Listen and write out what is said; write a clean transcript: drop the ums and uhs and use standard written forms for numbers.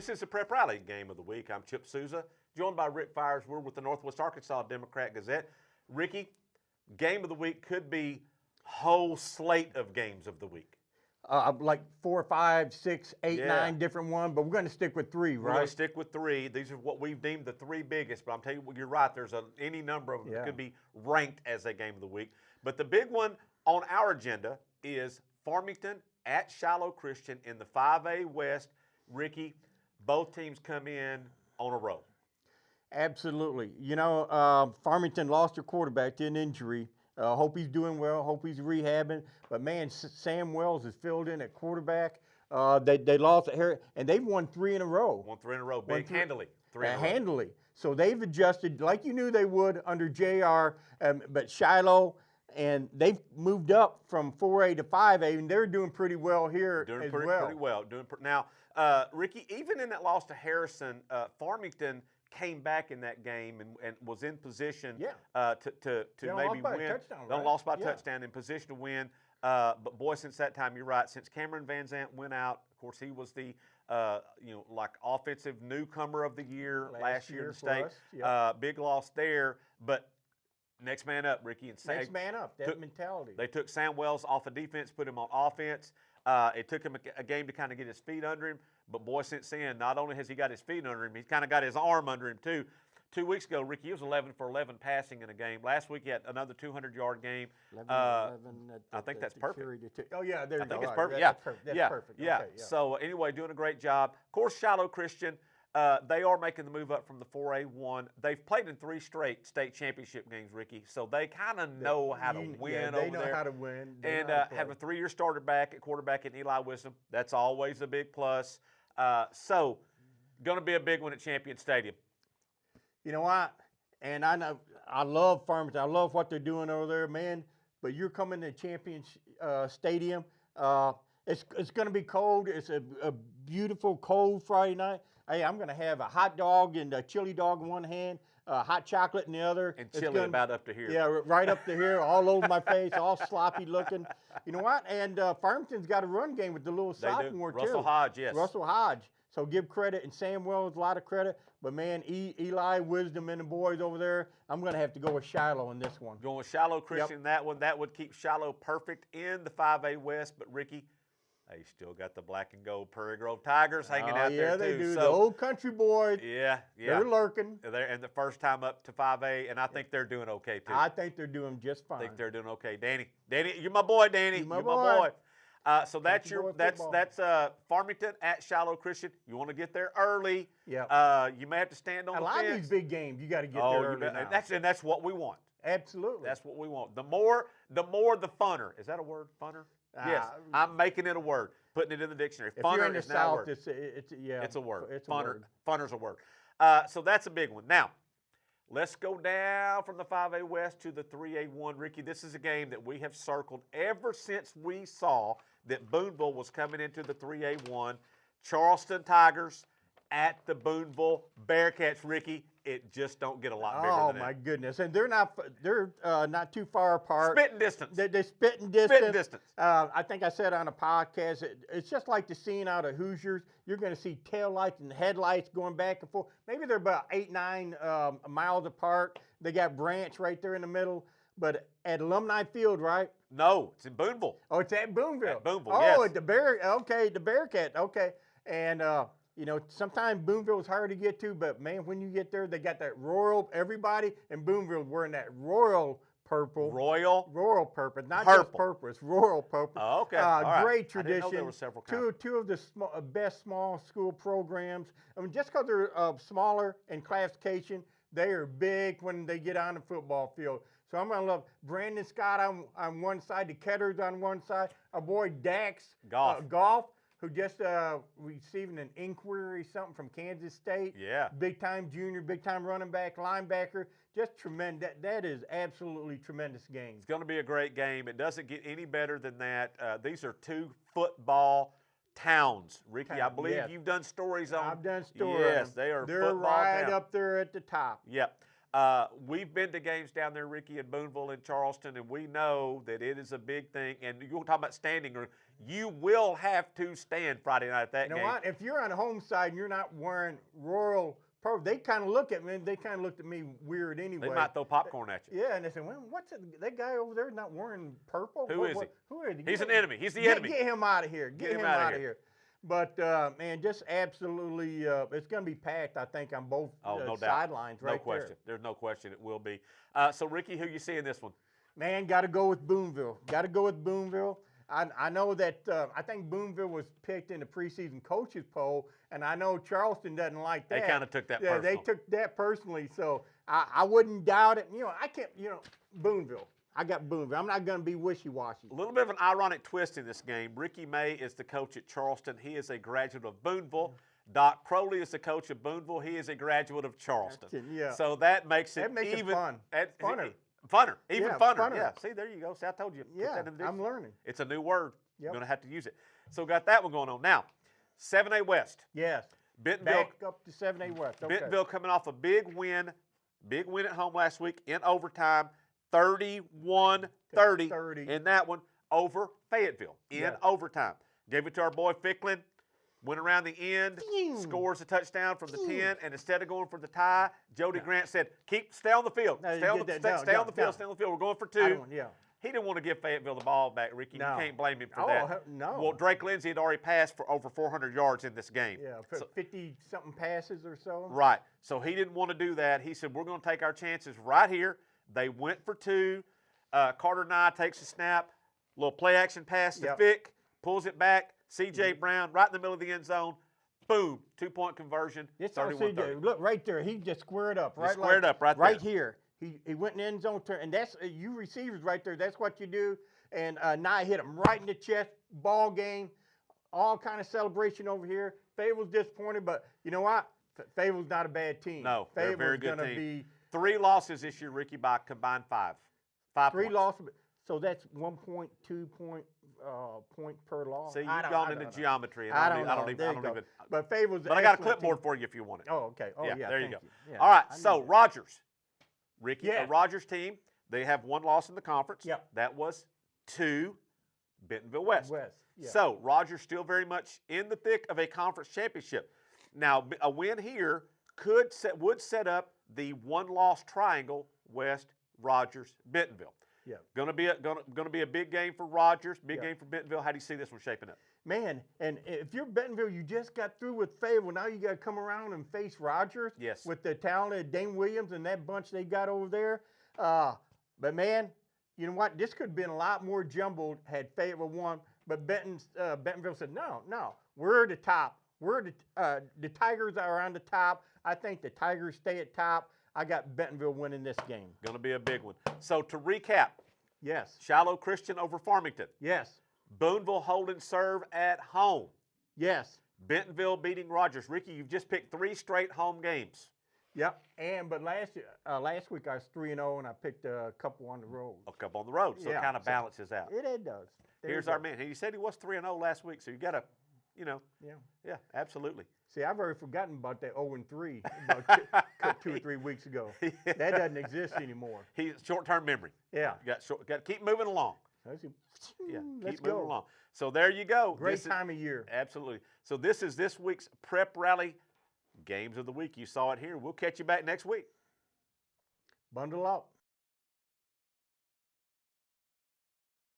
This is the Prep Rally Game of the Week. I'm Chip Souza, joined by Rick Fires. We're with the Northwest Arkansas Democrat-Gazette. Ricky, Game of the Week could be whole slate of games of the week. Like 4, 5, 6, 8, 9 different ones, but we're going to stick with 3, right? We're going to stick with 3. These are what we've deemed the 3 biggest, but I'm telling you, you're right. There's any number of them that could be ranked as a game of the week. But the big one on our agenda is Farmington at Shiloh Christian in the 5A West. Ricky, both teams come in on a roll. Absolutely. You know, Farmington lost their quarterback to an injury. Hope he's doing well. Hope he's rehabbing. But, man, Sam Wells is filled in at quarterback. They lost at Harris, and they've won 3 in a row. Won 3 in a row. Handily. 3 in a row. Handily. So they've adjusted like you knew they would under JR, but Shiloh, and they've moved up from 4A to 5A, and they're doing pretty well here as well. Pretty well. Now, Ricky, even in that loss to Harrison, Farmington came back in that game and was in position to maybe win. They lost by a touchdown, in position to win. But boy, since that time, you're right. Since Cameron Van Zant went out, of course, he was the like offensive newcomer of the year last year in the state. Big loss there, but next man up, Ricky. And next man up. That mentality. They took Sam Wells off of defense, put him on offense. It took him a game to kind of get his feet under him. But, boy, since then, not only has he got his feet under him, he's kind of got his arm under him, too. 2 weeks ago, Ricky, he was 11 for 11 passing in a game. Last week, he had another 200-yard game. 11, I think that's perfect. Oh, yeah, there you go. I think it's perfect. That's perfect. Yeah. Okay, So, anyway, doing a great job. Of course, Shiloh Christian, they are making the move up from the 4A1. They've played in 3 straight state championship games, Ricky, so they kind of know how to win over there. They know how to win. And have a 3-year starter back at quarterback in Eli Wisdom. That's always a big plus. So, going to be a big one at Champion Stadium. You know what? And I know I love Farmington. I love what they're doing over there, man. But you're coming to Champion Stadium. It's going to be cold. It's a beautiful cold Friday night. Hey, I'm going to have a hot dog and a chili dog in one hand, hot chocolate in the other. And chili about up to here. Yeah, right up to here, all over my face, all sloppy looking. You know what? And Farmington's got a run game with the little sophomore, too. Russell Hodge, yes. Russell Hodge. So give credit, and Sam Wells a lot of credit. But, man, Eli Wisdom and the boys over there, I'm going to have to go with Shiloh in this one. Going with Shiloh Christian, that one. That would keep Shiloh perfect in the 5A West. But, Ricky, they still got the black and gold Prairie Grove Tigers hanging out there, too. Yeah, they do. So, the old country boys. Yeah. They're lurking. And the first time up to 5A, and I think they're doing okay, too. I think they're doing just fine. I think they're doing okay. Danny, you're my boy, Danny. You're my boy. So that's Farmington at Shiloh Christian. You want to get there early. Yeah. You may have to stand on the fence. A lot of these big games, you got to get there early now. And that's what we want. Absolutely. That's what we want. The more, the funner. Is that a word? Funner? Yes. I'm making it a word. Putting it in the dictionary. If Funner you're in the is now South, a word. it's a word. It's Funner. a word. Funner's a word. So that's a big one. Now, let's go down from the 5A West to the 3A1. Ricky, this is a game that we have circled ever since we saw that Boonville was coming into the 3A1. Charleston Tigers at the Boonville Bearcats, Ricky. It just don't get a lot bigger than that. Oh, my goodness. And they're not too far apart. Spitting distance. They're spitting distance. Spitting distance. I think I said on a podcast, it's just like the scene out of Hoosiers. You're going to see taillights and headlights going back and forth. Maybe they're about 8, 9 miles apart. They got Branch right there in the middle. But at Alumni Field, right? No, it's in Boonville. Oh, it's at Boonville. At Boonville, oh, yes. At the the Bearcat. Okay. And you know, sometimes Boonville is hard to get to, but man, when you get there, they got that royal. Everybody in Boonville wearing that royal purple. Royal purple, not just purple. It's royal purple. Oh, okay. All right. Great tradition. I didn't know there were several kinds. Two of the best small school programs. I mean, just because they're smaller in classification, they are big when they get on the football field. So I'm going to love Brandon Scott on one side, the Ketters on one side, our boy Dax Golf, who just receiving an inquiry, something from Kansas State. Yeah. Big-time junior, big-time running back, linebacker. Just tremendous. That is absolutely tremendous game. It's going to be a great game. It doesn't get any better than that. These are 2 football towns. Ricky, I believe you've done stories on. I've done stories. Yes, they are They're football right towns. up there at the top. Yep. We've been to games down there, Ricky, in Booneville and Charleston, and we know that it is a big thing. And you're talking about standing room. You will have to stand Friday night at that game. You know what? If you're on the home side and you're not wearing Royal purple, they kind of look at me. They kind of looked at me weird anyway. They might throw popcorn at you. Yeah, and they said, "Well, what's that guy over there not wearing purple? Who is he? Who is he? He's an enemy. He's the enemy. Get him out of here. Get him out of here." But, man, just absolutely, it's going to be packed, I think, on both no sidelines right No question. there. There's no question it will be. So, Ricky, who you see in this one? Man, got to go with Booneville. Got to go with Booneville. I know that I think Booneville was picked in the preseason coaches poll, and I know Charleston doesn't like that. They kind of took that personally. Yeah, they took that personally, so I wouldn't doubt it. I can't, Booneville. I got Booneville. I'm not going to be wishy-washy. A little bit of an ironic twist in this game. Ricky May is the coach at Charleston. He is a graduate of Booneville. Doc Crowley is the coach of Booneville. He is a graduate of Charleston. Yeah. So that makes it even fun. Funner. Even yeah, funner. Yeah. See, there you go. See, I told you. Yeah, I'm learning. It's a new word. Yep. You're going to have to use it. So got that one going on. Now, 7A West. Yes. Bentonville. Back up to 7A West. Okay. Bentonville coming off a big win at home last week in overtime, 31-30 in that one over Fayetteville in overtime. Gave it to our boy Ficklin. Went around the end, scores a touchdown from the 10, and instead of going for the tie, Jody Grant said, stay on the field. Stay on the field. We're going for 2. He didn't want to give Fayetteville the ball back, Ricky. No. You can't blame him for that. No. Well, Drake Lindsay had already passed for over 400 yards in this game. Yeah, 50-something passes or so. Right. So he didn't want to do that. He said, we're going to take our chances right here. They went for 2. Carter Nye takes a snap, little play action pass to Fick, pulls it back. C.J. Brown right in the middle of the end zone. Boom, 2-point conversion. 31-30. Look right there. He just squared up. Right here. He went in the end zone, and that's you receivers right there. That's what you do. And Nye hit him right in the chest. Ball game. All kind of celebration over here. Fayetteville's disappointed, but you know what? Fayetteville's not a bad team. No, they're a very good team. Be 3 losses this year, Ricky, by combined 5. 3 losses. So that's 1.2 point per loss. See, you've gone into geometry. And I don't even. But Fayetteville's. But I got a clipboard for you if you want it. Oh, okay. Oh, yeah. There you go. Yeah, all right. So Rogers, Ricky, the Rogers team, they have 1 loss in the conference. Yep. That was to Bentonville West. Yeah. So Rogers still very much in the thick of a conference championship. Now, a win here would set up the 1-loss triangle: West, Rogers, Bentonville. Yeah, gonna be a big game for Rogers, big game for Bentonville. How do you see this one shaping up? Man, and if you're Bentonville, you just got through with Fayetteville. Now you got to come around and face Rogers. Yes. With the talented Dane Williams and that bunch they got over there. But man, you know what? This could have been a lot more jumbled had Fayetteville won. But Bentonville said, no, we're the top. The Tigers are on the top. I think the Tigers stay at top. I got Bentonville winning this game. Going to be a big one. So to recap. Yes. Shiloh Christian over Farmington. Yes. Booneville holding serve at home. Yes. Bentonville beating Rogers. Ricky, you've just picked 3 straight home games. Yep. But last week I was 3-0 and I picked a couple on the road. A couple on the road. So it kind of balances out. It does. Here's our man. He said he was 3-0 last week, so you got to, Yeah, absolutely. See, I've already forgotten about that 0-3 about 2 or 3 weeks ago. That doesn't exist anymore. He's short-term memory. Yeah. You got to keep moving along. Let's keep go. moving along. So there you go. Great time of year. Absolutely. So this is this week's Prep Rally Games of the Week. You saw it here. We'll catch you back next week. Bundle up.